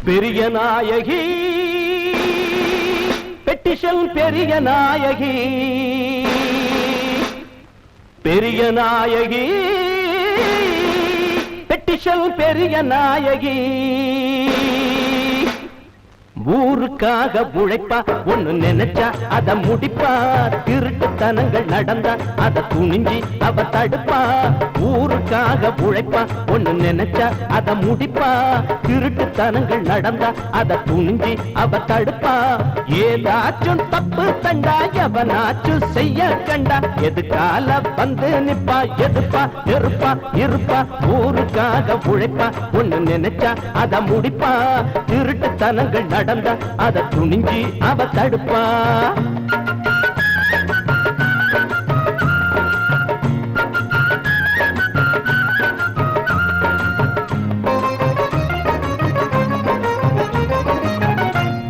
பெரிய நாயகி பெட்டிஷன் பெரிய நாயகி பெரிய நாயகி பெட்டிஷன் பெரிய நாயகி ஊருக்காக உழைப்பா ஒண்ணு நினைச்சா அத முடிப்பா திருட்டுத்தனங்கள் நடந்தா அத துணிஞ்சி அவ தடுப்பா ஊருக்காக உழைப்பா ஒண்ணு நினைச்சா அத முடிப்பா திருட்டுத்தனங்கள் நடந்தா அத துணிஞ்சி அவ தடுப்பா ஏதாச்சும் தப்பு தண்டா எவனாச்சும் செய்ய கண்டா எதுக்கால வந்து நிப்பா எதுப்பா இருப்பா இருப்பா ஊருக்காக உழைப்பா ஒண்ணு நினைச்சா அத முடிப்பா திருட்டுத்தனங்கள் நடந்தா அத துணிஞ்சி அவ தடுப்பா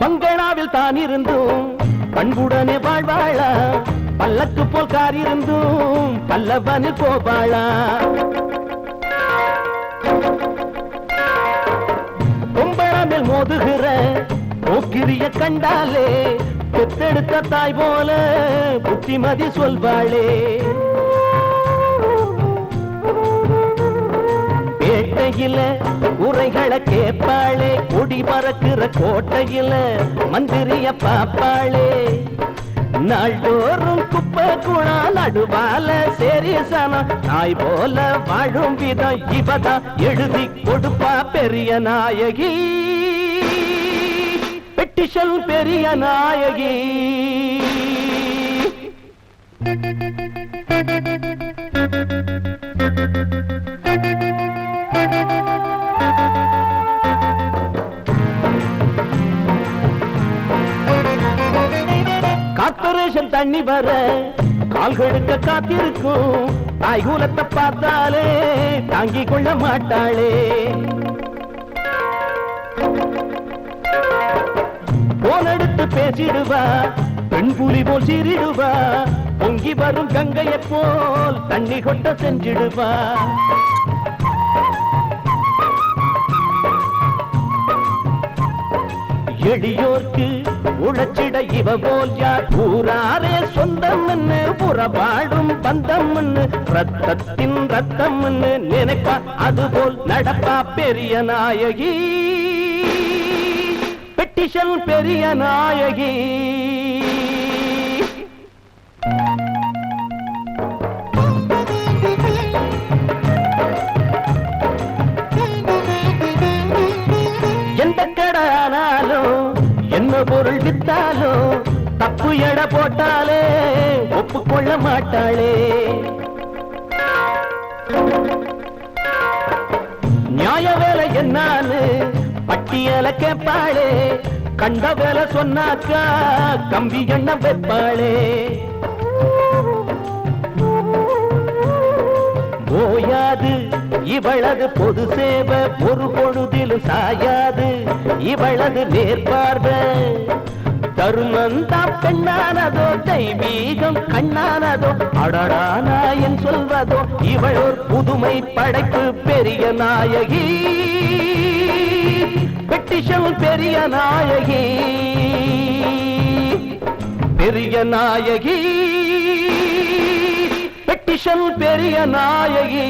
பங்களாவில் தான் இருந்தும் பண்புடனே வாழ்வாளா பல்லக்கு போல் கார் இருந்தும் பல்லவனு போவாளா கும்பளமில் மோதுகிற போக்கிரிய கண்டாலே பெத்தெடுத்த தாய் போல புத்திமதி சொல்வாளே பேட்டையில உரைகளை கேட்பாளே கொடி பறக்கிற கோட்டையில மந்திரிய பாப்பாளே நாள்தோறும் குப்பை குணா நடுவால சேரியசனம் நாய் போல வாழும் விதம் இவதான் எழுதி கொடுப்பா பெரிய நாயகி பெட்டிஷன் பெரிய நாயகி கார்பரேஷன் தண்ணி வர கால்கெடுக்க காத்திருக்கும் தாய்கூலத்தை பார்த்தாலே தாங்கிக் கொள்ள மாட்டாளே போனெடுத்து பேசிடுவா பெண் புலி போல் சிரிடுவா பொங்கி வரும் கங்கையை போல் தண்ணி கொட்ட செஞ்சிடுவா எளியோர்க்கு உழைச்சிட இவ போல் யார் ஊராரே சொந்தம் புறபாடும் பந்தம் ரத்தத்தின் ரத்தம் நினைப்பா அதுபோல் நடப்பா பெரிய நாயகி பெட்டிஷன் பெரிய நாயகி எந்த கடானாலும் என்ன பொருள் வித்தாலும் தப்பு எட போட்டாலே ஒப்புக்கொள்ள மாட்டாளே நியாய வேலை என்னான்னு பட்டியல கேட்பாளே கண்ட வேலை சொன்னாக்கா கம்பி எண்ண வைப்பாளே ஓயாது இவளது பொது சேவை ஒரு பொழுதிலும் சாயாது இவளது நேர்பார்வை தருணந்தாம் பெண்ணானதோ தெய்வீகம் கண்ணானதோ அடடா நாயன் சொல்வதோ இவளோர் புதுமை படைப்பு பெரிய நாயகி பெட்டிஷன் பெரிய நாயகி பெரிய நாயகி பெட்டிஷன் பெரிய நாயகி